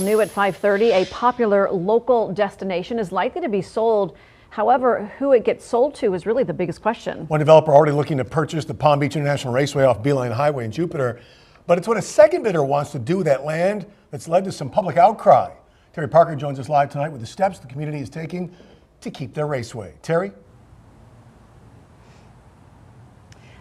New at 5:30, a popular local destination is likely to be sold. However, who it gets sold to is really the biggest question. One developer already looking to purchase the Palm Beach International Raceway off Beeline Highway in Jupiter. But it's what a second bidder wants to do with that land that's led to some public outcry. Terry Parker joins us live tonight with the steps the community is taking to keep their raceway. Terry?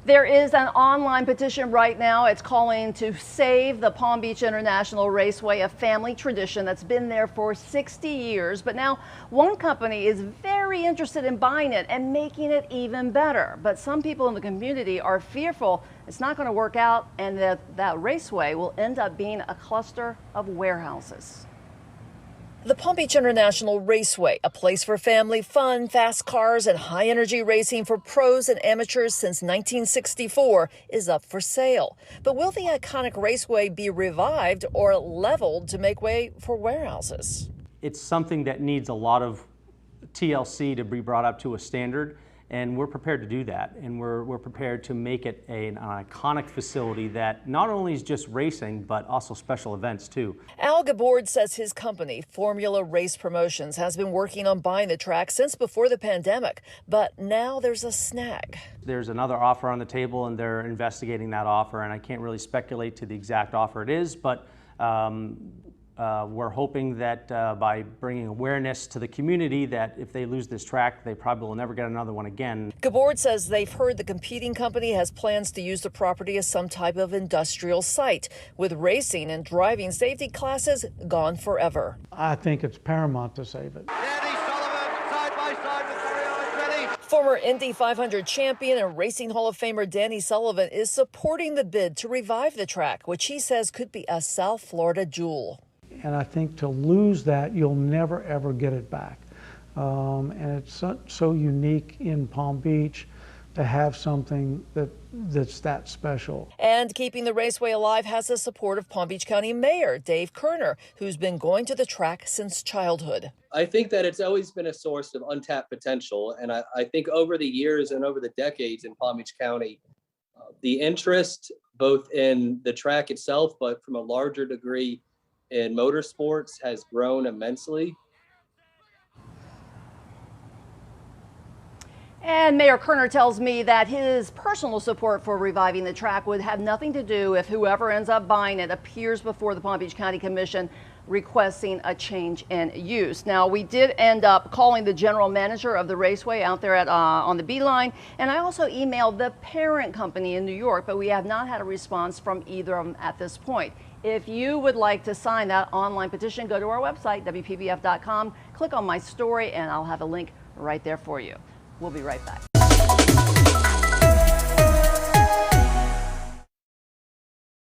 There is an online petition right now. It's calling to save the Palm Beach International Raceway, a family tradition that's been there for 60 years. But now one company is very interested in buying it and making it even better. But some people in the community are fearful it's not going to work out and that raceway will end up being a cluster of warehouses. The Palm Beach International Raceway, a place for family fun, fast cars, and high-energy racing for pros and amateurs since 1964, is up for sale. But will the iconic raceway be revived or leveled to make way for warehouses? It's something that needs a lot of TLC to be brought up to a standard, and we're prepared to do that. And we're prepared to make it an iconic facility that not only is just racing, but also special events too. Al Gabord says his company, Formula Race Promotions, has been working on buying the track since before the pandemic, but now there's a snag. There's another offer on the table and they're investigating that offer, and I can't really speculate to the exact offer it is, but we're hoping that by bringing awareness to the community that if they lose this track, they probably will never get another one again. Gabord says they've heard the competing company has plans to use the property as some type of industrial site, with racing and driving safety classes gone forever. I think it's paramount to save it. Danny Sullivan, side by side with Barry Owens. Former Indy 500 champion and Racing Hall of Famer Danny Sullivan is supporting the bid to revive the track, which he says could be a South Florida jewel. And I think to lose that, you'll never, ever get it back. And it's so unique in Palm Beach to have something that's that special. And keeping the raceway alive has the support of Palm Beach County Mayor Dave Kerner, who's been going to the track since childhood. I think that it's always been a source of untapped potential. And I think over the years and over the decades in Palm Beach County, the interest both in the track itself, but from a larger degree in motorsports has grown immensely. And Mayor Kerner tells me that his personal support for reviving the track would have nothing to do if whoever ends up buying it appears before the Palm Beach County Commission requesting a change in use. Now, we did end up calling the general manager of the raceway out there on the Beeline, and I also emailed the parent company in New York, but we have not had a response from either of them at this point. If you would like to sign that online petition, go to our website, WPBF.com, click on my story, and I'll have a link right there for you. We'll be right back.